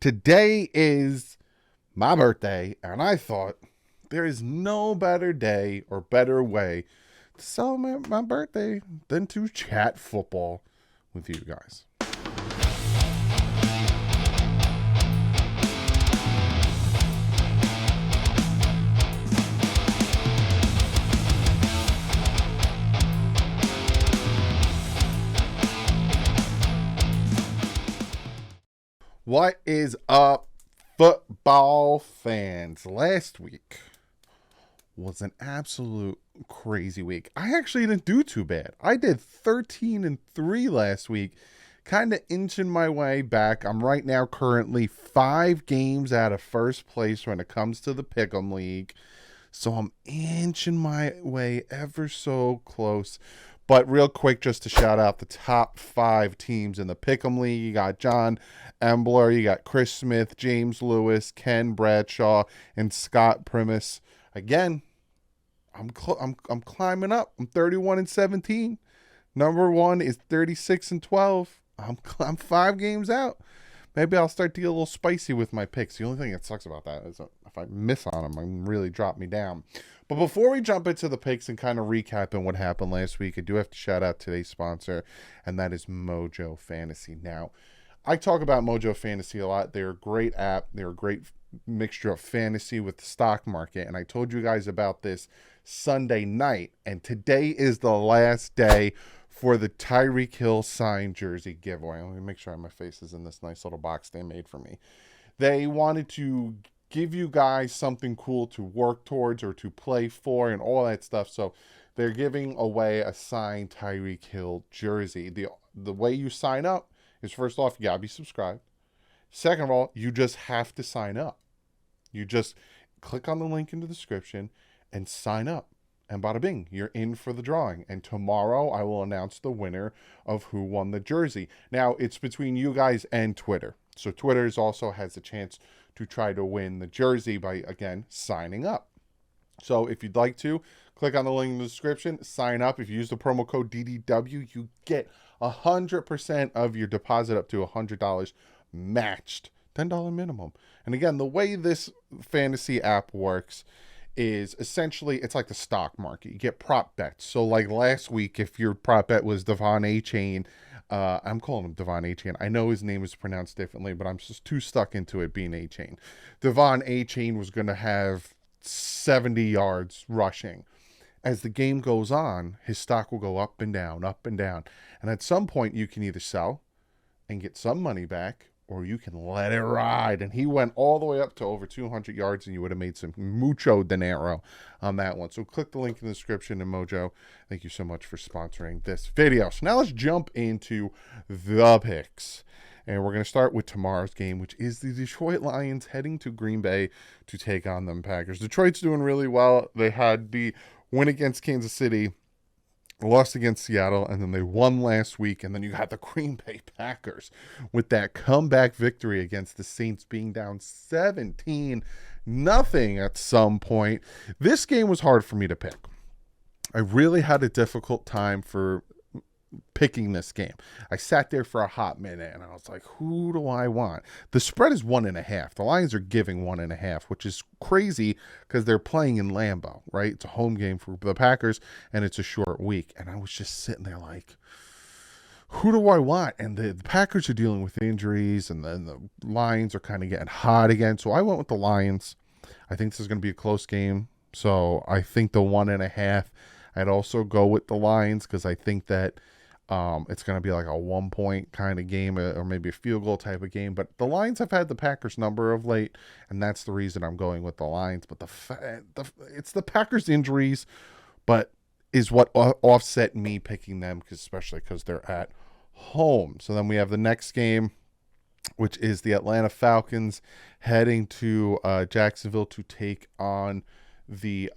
Today is my birthday, and I thought there is no better day or better way to celebrate my birthday than to chat football with you guys. What is up, football fans? Last week was an absolute crazy week. I actually didn't do too bad. I did 13-3 last week, kind of inching my way back. I'm right now currently 5 games out of first place when it comes to the Pick'em League. So I'm inching my way ever so close. But real quick, just to shout out the top 5 teams in the Pick'em League. You got John Embler, you got Chris Smith, James Lewis, Ken Bradshaw, and Scott Primus. Again, I'm climbing up. I'm 31-17. Number 1 is 36-12. I'm 5 games out. Maybe I'll start to get a little spicy with my picks. The only thing that sucks about that is if I miss on them, it really drop me down. But before we jump into the picks and kind of recapping what happened last week, I do have to shout out today's sponsor, and that is Mojo Fantasy. Now, I talk about Mojo Fantasy a lot. They're a great app. They're a great mixture of fantasy with the stock market, and I told you guys about this Sunday night, and today is the last day for the Tyreek Hill signed jersey giveaway. Let me make sure my face is in this nice little box they made for me. They wanted to give you guys something cool to work towards or to play for and all that stuff. So they're giving away a signed Tyreek Hill jersey. The way you sign up is, first off, you gotta be subscribed. Second of all, you just have to sign up. You just click on the link in the description and sign up. And bada bing, you're in for the drawing. And tomorrow I will announce the winner of who won the jersey. Now, it's between you guys and Twitter. So Twitter also has a chance to try to win the jersey by, again, signing up. So if you'd like to, click on the link in the description, sign up. If you use the promo code DDW, you get 100% of your deposit up to $100 matched. $10 minimum. And again, the way this fantasy app works is essentially it's like the stock market. You get prop bets. So like last week, if your prop bet was Devon A-Chain, I'm calling him Devon A-Chain. I know his name is pronounced differently, but I'm just too stuck into it being A-Chain. Devon A-Chain was going to have 70 yards rushing. As the game goes on, his stock will go up and down, up and down. And at some point, you can either sell and get some money back, or you can let it ride. And he went all the way up to over 200 yards, and you would have made some mucho dinero on that one. So click the link in the description. And Mojo, thank you so much for sponsoring this video. So now let's jump into the picks. And we're going to start with tomorrow's game, which is the Detroit Lions heading to Green Bay to take on them Packers. Detroit's doing really well. They had the win against Kansas City, lost against Seattle, and then they won last week. And then you got the Green Bay Packers with that comeback victory against the Saints, being down 17-0 at some point. This game was hard for me to pick. I really had a difficult time for picking this game. I sat there for a hot minute and I was like, who do I want? The spread is 1.5. The Lions are giving 1.5, which is crazy because they're playing in Lambeau, right? It's a home game for the Packers and it's a short week. And I was just sitting there like, who do I want? And the Packers are dealing with injuries, and then the Lions are kind of getting hot again. So I went with the Lions. I think this is going to be a close game. So I think the 1.5. I'd also go with the Lions because I think that it's going to be like a 1-point kind of game, or maybe a field goal type of game. But the Lions have had the Packers number of late, and that's the reason I'm going with the Lions. But it's the Packers injuries, but is what offset me picking them, especially because they're at home. So then we have the next game, which is the Atlanta Falcons heading to Jacksonville to take on the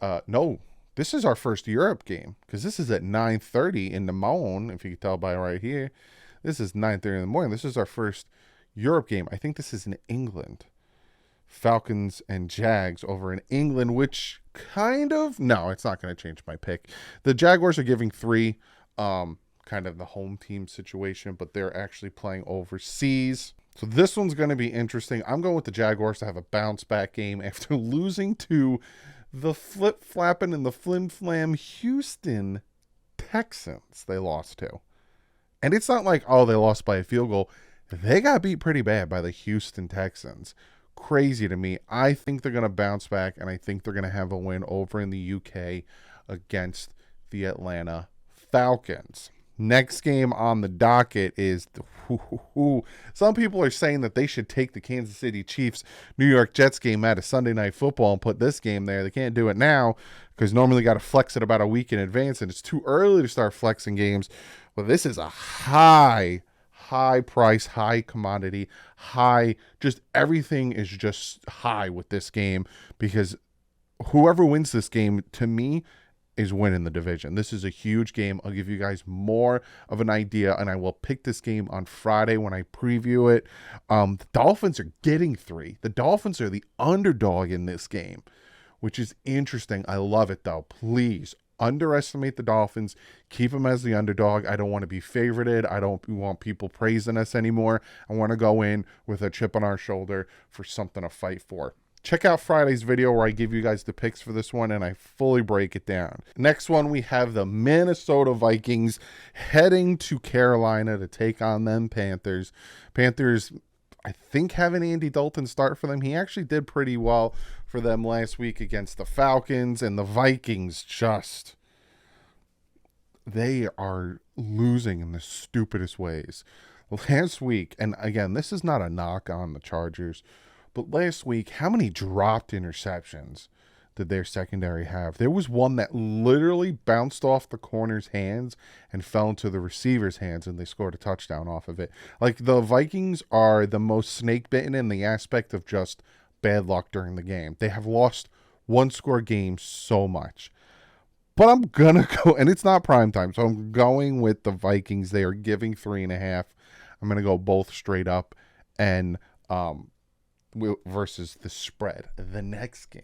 this is our first Europe game, because this is at 9:30 in the morning, if you can tell by right here. This is 9:30 in the morning. This is our first Europe game. I think this is in England. Falcons and Jags over in England, which no, it's not going to change my pick. The Jaguars are giving 3, kind of the home team situation, but they're actually playing overseas. So this one's going to be interesting. I'm going with the Jaguars to have a bounce back game after losing to the flip flapping and the flim flam Houston Texans. They lost to. And it's not like, oh, they lost by a field goal. They got beat pretty bad by the Houston Texans. Crazy to me. I think they're going to bounce back, and I think they're going to have a win over in the UK against the Atlanta Falcons. Next game on the docket is some people are saying that they should take the Kansas City Chiefs New York Jets game out of Sunday Night Football and put this game there. They can't do it now because normally got to flex it about a week in advance, and it's too early to start flexing games. Well, this is a high price, high commodity, just everything is just high with this game because whoever wins this game, to me, is winning the division. This is a huge game. I'll give you guys more of an idea, and I will pick this game on Friday when I preview it. The Dolphins are getting 3. The Dolphins are the underdog in this game, which is interesting. I love it, though. Please underestimate the Dolphins. Keep them as the underdog. I don't want to be favorited. I don't want people praising us anymore. I want to go in with a chip on our shoulder for something to fight for. Check out Friday's video where I give you guys the picks for this one and I fully break it down. Next one, we have the Minnesota Vikings heading to Carolina to take on them Panthers. Panthers, I think, have an Andy Dalton start for them. He actually did pretty well for them last week against the Falcons, and the Vikings they are losing in the stupidest ways. Last week, and again, this is not a knock on the Chargers, but last week, how many dropped interceptions did their secondary have? There was one that literally bounced off the corner's hands and fell into the receiver's hands, and they scored a touchdown off of it. Like, the Vikings are the most snake-bitten in the aspect of just bad luck during the game. They have lost one-score games so much. But I'm going to go, and it's not prime time, so I'm going with the Vikings. They are giving 3.5. I'm going to go both straight up and versus the spread. The next game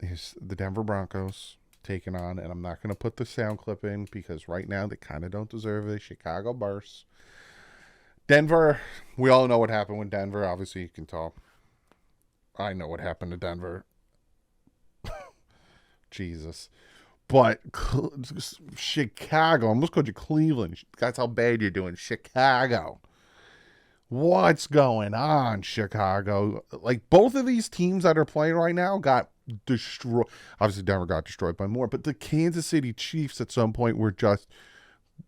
is the Denver Broncos taking on, and I'm not going to put the sound clip in because right now they kind of don't deserve it, Chicago Bears. Denver, we all know what happened with Denver. Obviously, you can tell. I know what happened to Denver. Jesus. But Chicago, I almost called you Cleveland. That's how bad you're doing. Chicago. What's going on, Chicago? Like, both of these teams that are playing right now got destroyed. Obviously, Denver got destroyed by more, but the Kansas City Chiefs at some point were just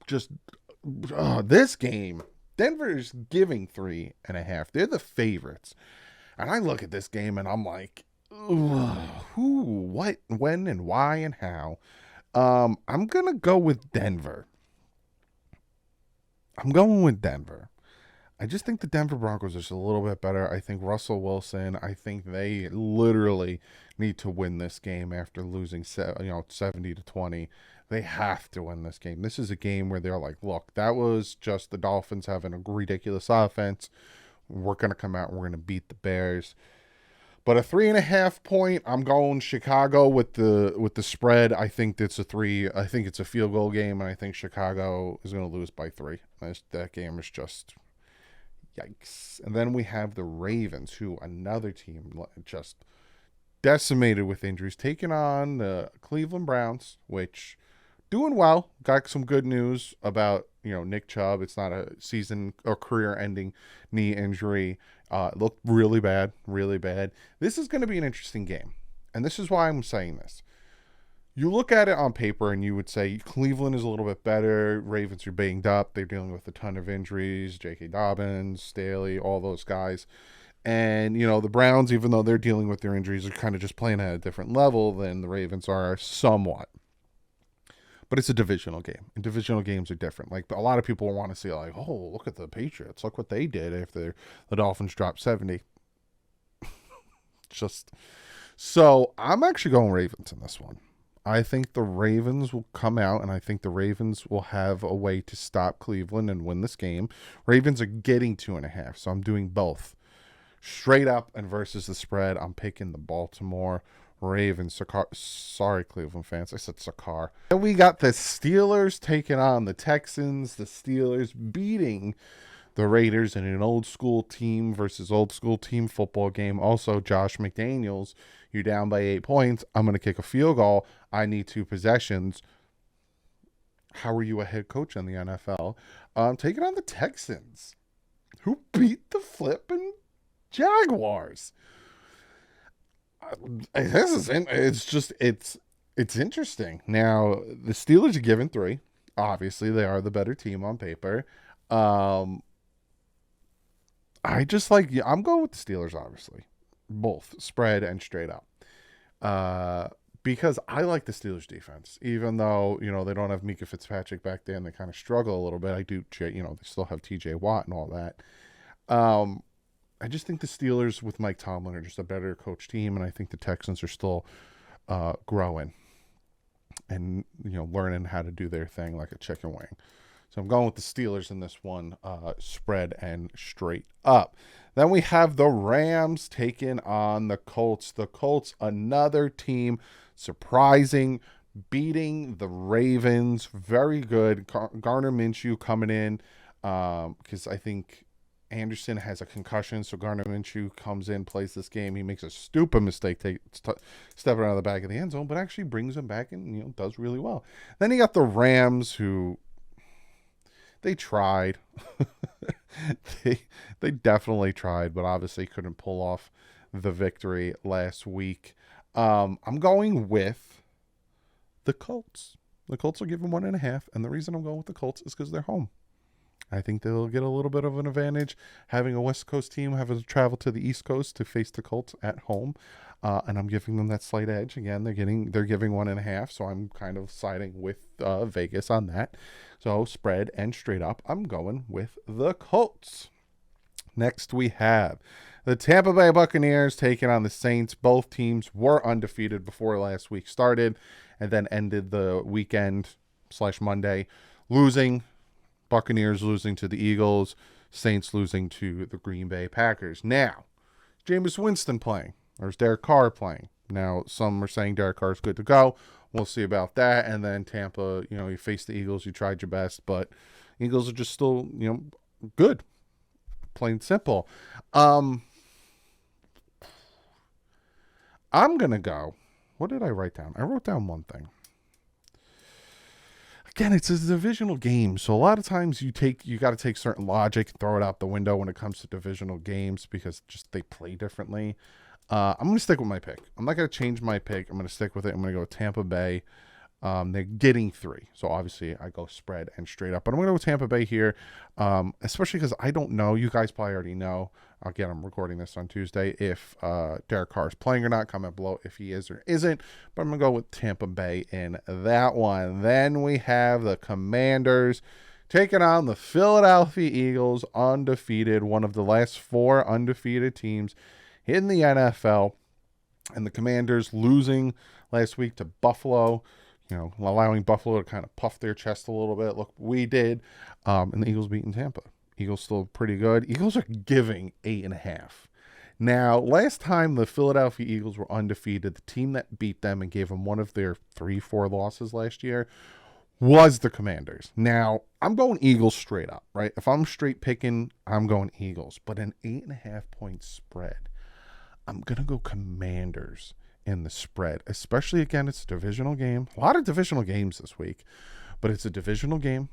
this game. Denver's giving 3.5. They're the favorites. And I look at this game and I'm like, who, what, when, and why, and how. I'm going to go with Denver. I just think the Denver Broncos are just a little bit better. I think Russell Wilson, I think they literally need to win this game after losing 70-20. They have to win this game. This is a game where they're like, look, that was just the Dolphins having a ridiculous offense. We're going to come out and we're going to beat the Bears. But a 3.5 point, I'm going Chicago with the spread. I think it's a 3. I think it's a field goal game, and I think Chicago is going to lose by 3. That game is just yikes. And then we have the Ravens, who another team just decimated with injuries, taking on the Cleveland Browns, which doing well. Got some good news about Nick Chubb. It's not a season or career-ending knee injury. It looked really bad, really bad. This is going to be an interesting game, and this is why I'm saying this. You look at it on paper, and you would say Cleveland is a little bit better. Ravens are banged up. They're dealing with a ton of injuries. J.K. Dobbins, Staley, all those guys. And, the Browns, even though they're dealing with their injuries, are kind of just playing at a different level than the Ravens are somewhat. But it's a divisional game, and divisional games are different. Like, a lot of people want to see, like, oh, look at the Patriots. Look what they did after the Dolphins dropped 70. So I'm actually going Ravens in this one. I think the Ravens will come out, and I think the Ravens will have a way to stop Cleveland and win this game. Ravens are getting 2.5, so I'm doing both. Straight up and versus the spread, I'm picking the Baltimore Ravens. Sorry, Cleveland fans. I said Sakar. And we got the Steelers taking on the Texans. The Steelers beating the Raiders in an old school team versus old school team football game. Also, Josh McDaniels, you're down by 8 points. I'm going to kick a field goal. I need 2 possessions. How are you a head coach in the NFL? Taking on the Texans, who beat the flipping Jaguars. It's interesting. Now, the Steelers are given 3. Obviously, they are the better team on paper. I'm going with the Steelers, obviously. Both spread and straight up. Because I like the Steelers defense, even though, they don't have Mika Fitzpatrick back there and they kind of struggle a little bit. I do, they still have TJ Watt and all that. I just think the Steelers with Mike Tomlin are just a better coach team. And I think the Texans are still growing and, learning how to do their thing like a chicken wing. So I'm going with the Steelers in this one, spread and straight up. Then we have the Rams taking on the Colts. The Colts, another team surprising, beating the Ravens. Very good. Gardner Minshew coming in because I think Anderson has a concussion. So Gardner Minshew comes in, plays this game. He makes a stupid mistake stepping out of the back of the end zone, but actually brings him back and does really well. Then you got the Rams who... They tried. they definitely tried, but obviously couldn't pull off the victory last week. I'm going with the Colts. The Colts are given 1.5, and the reason I'm going with the Colts is because they're home. I think they'll get a little bit of an advantage having a West Coast team having to travel to the East Coast to face the Colts at home. And I'm giving them that slight edge. Again, they're giving 1.5, so I'm kind of siding with Vegas on that. So spread and straight up, I'm going with the Colts. Next, we have the Tampa Bay Buccaneers taking on the Saints. Both teams were undefeated before last week started and then ended the weekend/Monday losing. Buccaneers losing to the Eagles. Saints losing to the Green Bay Packers. Now, Jameis Winston playing. There's Derek Carr playing. Now, some are saying Derek Carr is good to go. We'll see about that. And then Tampa, you faced the Eagles. You tried your best, but Eagles are just still, good. Plain simple. I'm going to go. What did I write down? I wrote down one thing. Again, it's a divisional game, so a lot of times you got to take certain logic, throw it out the window when it comes to divisional games because just they play differently. I'm going to stick with my pick. I'm not going to change my pick. I'm going to stick with it. I'm going to go with Tampa Bay. They're getting 3, so obviously I go spread and straight up. But I'm going to go with Tampa Bay here, especially because I don't know. You guys probably already know. Again, I'm recording this on Tuesday. If Derek Carr is playing or not, comment below if he is or isn't. But I'm going to go with Tampa Bay in that one. Then we have the Commanders taking on the Philadelphia Eagles, undefeated, one of the last 4 undefeated teams in the NFL. And the Commanders losing last week to Buffalo, allowing Buffalo to kind of puff their chest a little bit. Look, we did. And the Eagles beating Tampa. Eagles still pretty good. Eagles are giving 8.5. Now, last time the Philadelphia Eagles were undefeated, the team that beat them and gave them one of their 3-4 losses last year was the Commanders. Now, I'm going Eagles straight up, right? If I'm straight picking, I'm going Eagles. But an 8.5 point spread, I'm going to go Commanders in the spread. Especially, again, it's a divisional game. A lot of divisional games this week. But it's a divisional game.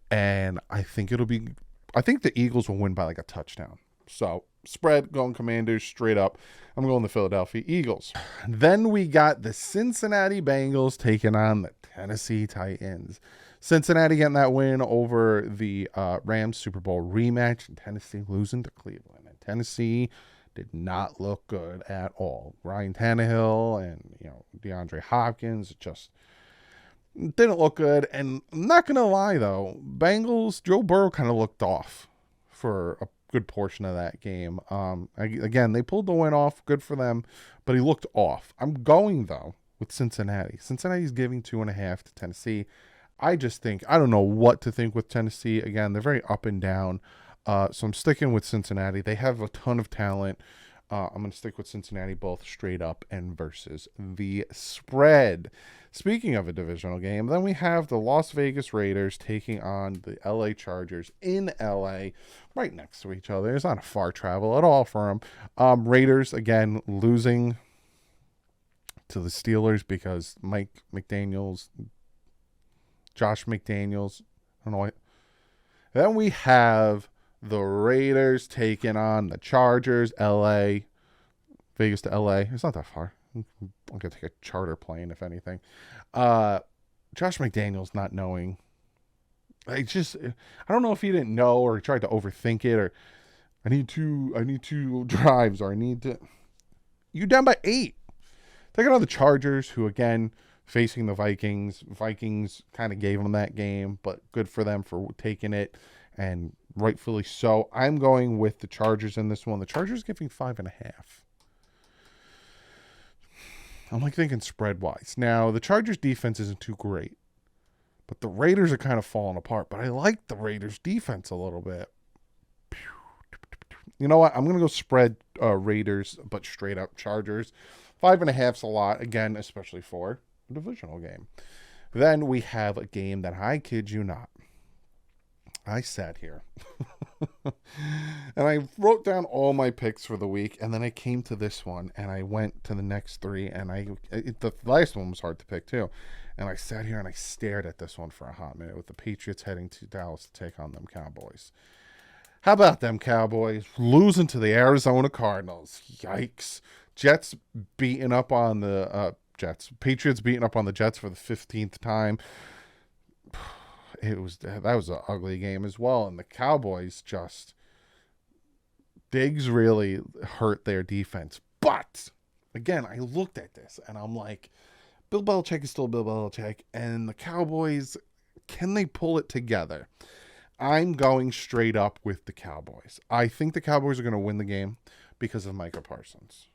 And I think the Eagles will win by like a touchdown. So, spread, going Commanders straight up. I'm going the Philadelphia Eagles. Then we got the Cincinnati Bengals taking on the Tennessee Titans. Cincinnati getting that win over the Rams Super Bowl rematch. And Tennessee losing to Cleveland. And Tennessee did not look good at all. Ryan Tannehill and, DeAndre Hopkins just didn't look good. And I'm not going to lie, though. Bengals, Joe Burrow kind of looked off for a good portion of that game. Again, they pulled the win off. Good for them. But he looked off. I'm going, though, with Cincinnati. Cincinnati's giving 2.5 to Tennessee. I don't know what to think with Tennessee. Again, they're very up and down. So I'm sticking with Cincinnati. They have a ton of talent. I'm going to stick with Cincinnati both straight up and versus the spread. Speaking of a divisional game, then we have the Las Vegas Raiders taking on the LA Chargers in LA, right next to each other. It's not a far travel at all for them. Raiders, again, losing to the Steelers because Josh McDaniels, I don't know what. Then we have the Raiders taking on the Chargers, LA, Vegas to LA. It's not that far. I'm going to take a charter plane, if anything. Josh McDaniels not knowing. I don't know if he didn't know or he tried to overthink it, or I need two drives, or you down by 8. Taking on the Chargers, who again facing the Vikings. Vikings kind of gave them that game, but good for them for taking it, and rightfully so. I'm going with the Chargers in this one. The Chargers giving 5.5. I'm thinking spread wise. Now the Chargers defense isn't too great, but the Raiders are kind of falling apart. But I like the Raiders defense a little bit. You know what? I'm gonna go spread Raiders, but straight up Chargers. 5.5's a lot again, especially for a divisional game. Then we have a game that, I kid you not, I sat here and I wrote down all my picks for the week, and then I came to this one and I went to the next 3, and the last one was hard to pick too. And I sat here and I stared at this one for a hot minute, with the Patriots heading to Dallas to take on them Cowboys. How about them Cowboys losing to the Arizona Cardinals? Yikes. Jets beating up on the Patriots beating up on the Jets for the 15th time. That was an ugly game as well. And the Cowboys Diggs really hurt their defense. But again, I looked at this and I'm like, Bill Belichick is still Bill Belichick, and the Cowboys, can they pull it together? I'm going straight up with the Cowboys. I think the Cowboys are going to win the game because of Micah Parsons.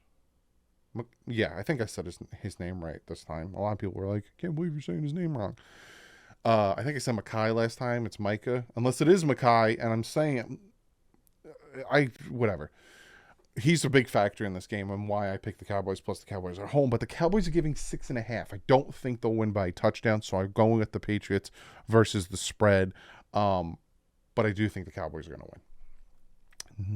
Yeah, I think I said his name right this time. A lot of people were like, I can't believe you're saying his name wrong. I think I said Mackay last time. It's Micah. Unless it is Mackay, and I'm saying whatever. He's a big factor in this game and why I picked the Cowboys, plus the Cowboys are home. But the Cowboys are giving 6.5. I don't think they'll win by a touchdown, so I'm going with the Patriots versus the spread. But I do think the Cowboys are going to win.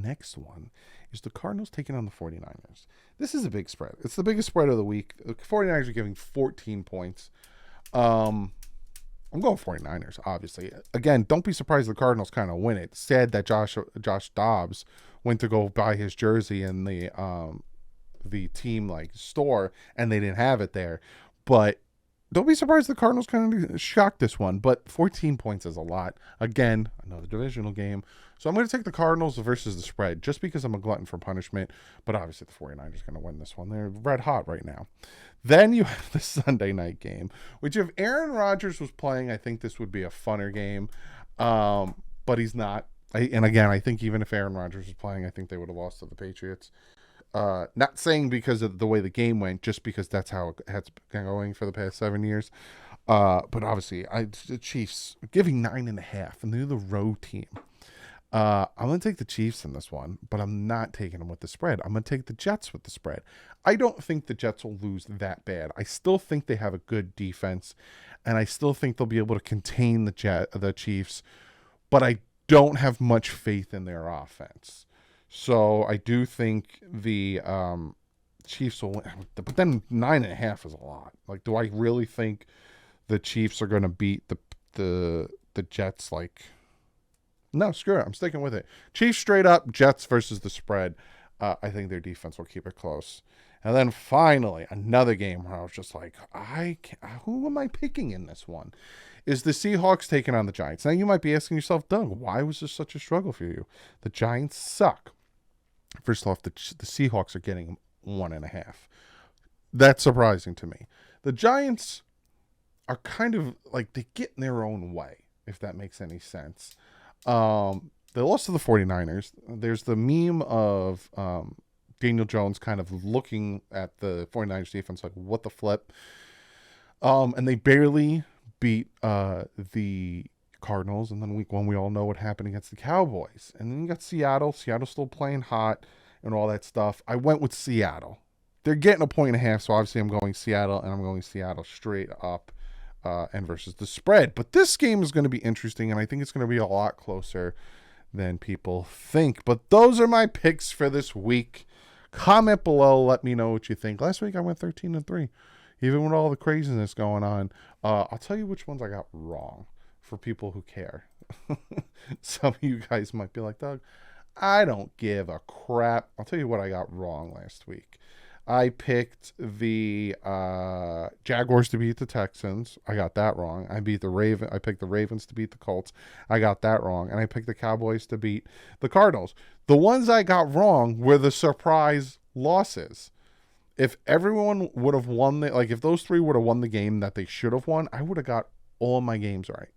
Next one is the Cardinals taking on the 49ers. This is a big spread. It's the biggest spread of the week. The 49ers are giving 14 points. I'm going 49ers, obviously. Again, don't be surprised the Cardinals kind of win it. Sad that Josh Dobbs went to go buy his jersey in the team store and they didn't have it there. But don't be surprised the Cardinals kind of shocked this one. But 14 points is a lot. Again, another divisional game. So I'm going to take the Cardinals versus the spread just because I'm a glutton for punishment. But obviously the 49ers are going to win this one. They're red hot right now. Then you have the Sunday night game, which if Aaron Rodgers was playing, I think this would be a funner game. But he's not. And again, I think even if Aaron Rodgers was playing, I think they would have lost to the Patriots. Not saying because of the way the game went, just because that's how it has been going for the past 7 years. But obviously, the Chiefs giving 9.5, and they're the road team. I'm going to take the Chiefs in this one, but I'm not taking them with the spread. I'm going to take the Jets with the spread. I don't think the Jets will lose that bad. I still think they have a good defense, and I still think they'll be able to contain the Chiefs, but I don't have much faith in their offense. So I do think the Chiefs will win. But then 9.5 is a lot. Do I really think the Chiefs are going to beat the Jets? No, screw it. I'm sticking with it. Chiefs straight up, Jets versus the spread. I think their defense will keep it close. And then finally, another game where I was just like, who am I picking in this one? Is the Seahawks taking on the Giants. Now, you might be asking yourself, Doug, why was this such a struggle for you? The Giants suck. First off, the Seahawks are getting 1.5. That's surprising to me. The Giants are kind of they get in their own way, if that makes any sense. They lost to the 49ers. There's the meme of Daniel Jones kind of looking at the 49ers defense like, what the flip? And they barely beat the Cardinals. And then week 1, we all know what happened against the Cowboys. And then you got Seattle. Seattle's still playing hot. and all that stuff. I went with Seattle. They're getting a 1.5, so obviously I'm going Seattle, and I'm going Seattle straight up and versus the spread. But this game is going to be interesting, and I think it's going to be a lot closer than people think. But those are my picks for this week. Comment below. Let me know what you think. Last week I went 13-3. Even with all the craziness going on. I'll tell you which ones I got wrong for people who care. Some of you guys might be like, Doug, I don't give a crap. I'll tell you what I got wrong last week. I picked the Jaguars to beat the Texans. I got that wrong. I picked the Ravens to beat the Colts. I got that wrong. And I picked the Cowboys to beat the Cardinals. The ones I got wrong were the surprise losses. If everyone would have won, if those three would have won the game that they should have won, I would have got all my games right.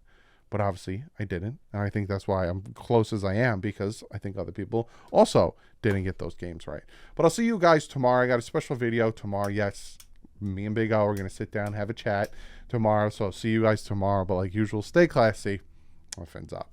But obviously, I didn't. And I think that's why I'm close as I am, because I think other people also didn't get those games right. But I'll see you guys tomorrow. I got a special video tomorrow. Yes, me and Big O are going to sit down, have a chat tomorrow. So I'll see you guys tomorrow. But like usual, stay classy. Dolphins up.